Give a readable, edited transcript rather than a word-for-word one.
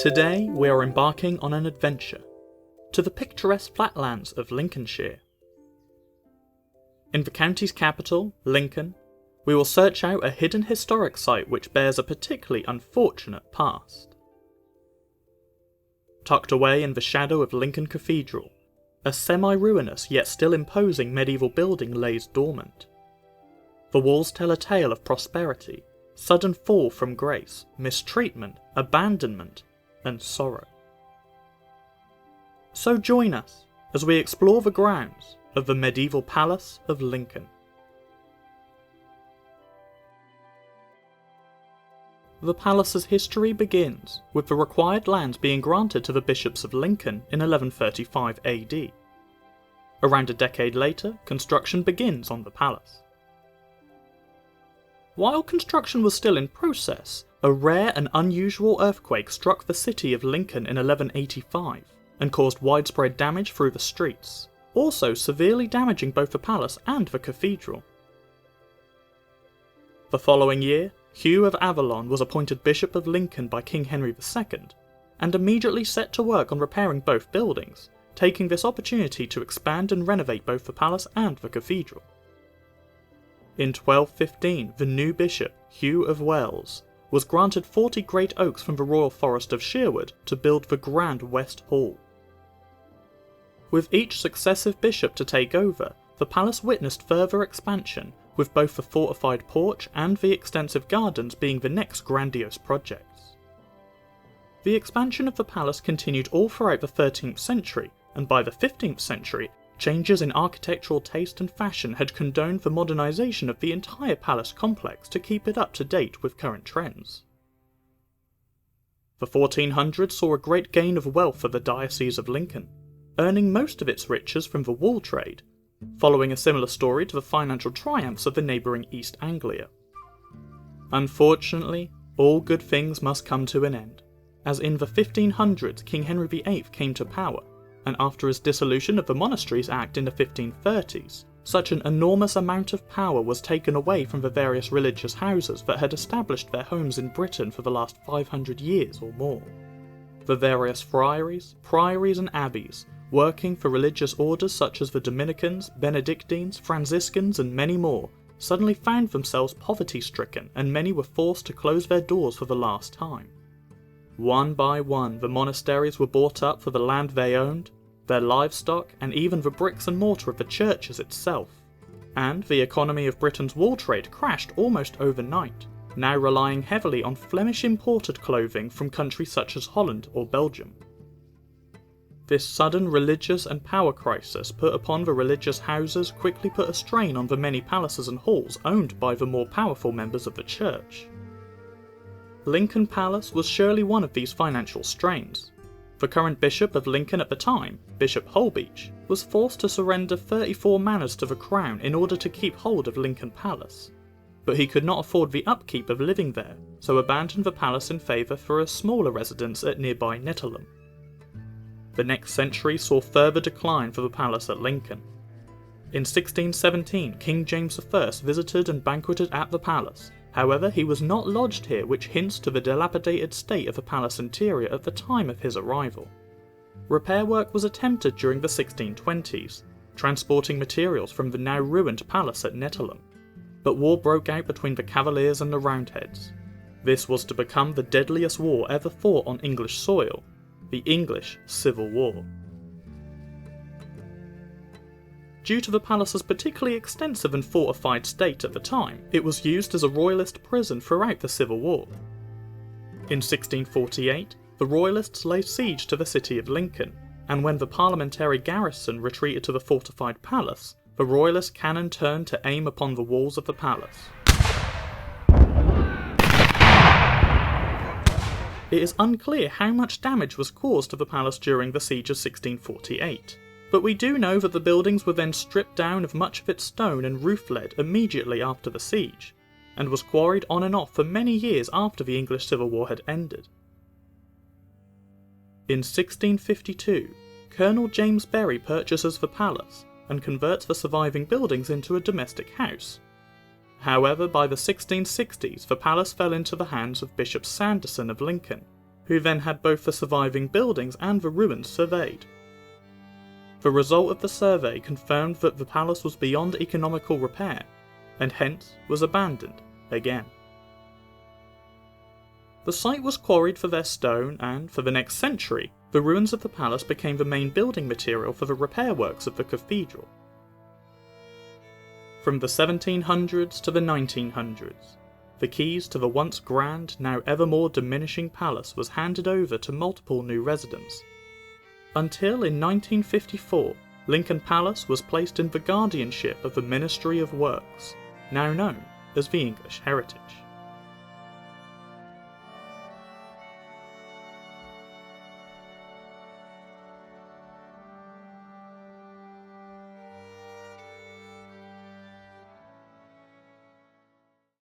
Today we are embarking on an adventure to the picturesque flatlands of Lincolnshire. In the county's capital, Lincoln, we will search out a hidden historic site which bears a particularly unfortunate past. Tucked away in the shadow of Lincoln Cathedral, a semi-ruinous yet still imposing medieval building lays dormant. The walls tell a tale of prosperity, sudden fall from grace, mistreatment, abandonment, and sorrow. So join us as we explore the grounds of the medieval Palace of Lincoln. The palace's history begins with the required lands being granted to the bishops of Lincoln in 1135 AD. Around a decade later, construction begins on the palace. While construction was still in process, a rare and unusual earthquake struck the city of Lincoln in 1185 and caused widespread damage through the streets, also severely damaging both the palace and the cathedral. The following year, Hugh of Avalon was appointed Bishop of Lincoln by King Henry II, and immediately set to work on repairing both buildings, taking this opportunity to expand and renovate both the palace and the cathedral. In 1215, the new bishop, Hugh of Wells, was granted 40 great oaks from the royal forest of Sherwood to build the Grand West Hall. With each successive bishop to take over, the palace witnessed further expansion, with both the fortified porch and the extensive gardens being the next grandiose projects. The expansion of the palace continued all throughout the 13th century, and by the 15th century, changes in architectural taste and fashion had condoned the modernisation of the entire palace complex to keep it up to date with current trends. The 1400s saw a great gain of wealth for the Diocese of Lincoln, earning most of its riches from the wool trade, following a similar story to the financial triumphs of the neighbouring East Anglia. Unfortunately, all good things must come to an end, as in the 1500s King Henry VIII came to power, and after his dissolution of the Monasteries Act in the 1530s, such an enormous amount of power was taken away from the various religious houses that had established their homes in Britain for the last 500 years or more. The various friaries, priories and abbeys, working for religious orders such as the Dominicans, Benedictines, Franciscans and many more, suddenly found themselves poverty-stricken, and many were forced to close their doors for the last time. One by one, the monasteries were bought up for the land they owned, their livestock, and even the bricks and mortar of the churches itself. And the economy of Britain's wool trade crashed almost overnight, now relying heavily on Flemish imported clothing from countries such as Holland or Belgium. This sudden religious and power crisis put upon the religious houses quickly put a strain on the many palaces and halls owned by the more powerful members of the church. Lincoln Palace was surely one of these financial strains. The current Bishop of Lincoln at the time, Bishop Holbeach, was forced to surrender 34 manors to the Crown in order to keep hold of Lincoln Palace. But he could not afford the upkeep of living there, so abandoned the palace in favour for a smaller residence at nearby Netherham. The next century saw further decline for the palace at Lincoln. In 1617, King James I visited and banqueted at the palace. However, he was not lodged here, which hints to the dilapidated state of the palace interior at the time of his arrival. Repair work was attempted during the 1620s, transporting materials from the now ruined palace at Netherham, but war broke out between the Cavaliers and the Roundheads. This was to become the deadliest war ever fought on English soil, the English Civil War. Due to the palace's particularly extensive and fortified state at the time, it was used as a royalist prison throughout the Civil War. In 1648, the royalists laid siege to the city of Lincoln, and when the parliamentary garrison retreated to the fortified palace, the royalist cannon turned to aim upon the walls of the palace. It is unclear how much damage was caused to the palace during the siege of 1648. But we do know that the buildings were then stripped down of much of its stone and roof lead immediately after the siege, and was quarried on and off for many years after the English Civil War had ended. In 1652, Colonel James Berry purchases the palace and converts the surviving buildings into a domestic house. However, by the 1660s the palace fell into the hands of Bishop Sanderson of Lincoln, who then had both the surviving buildings and the ruins surveyed. The result of the survey confirmed that the palace was beyond economical repair, and hence was abandoned again. The site was quarried for their stone, and for the next century, the ruins of the palace became the main building material for the repair works of the cathedral. From the 1700s to the 1900s, the keys to the once grand, now ever more diminishing palace was handed over to multiple new residents, until in 1954, Lincoln Palace was placed in the guardianship of the Ministry of Works, now known as the English Heritage.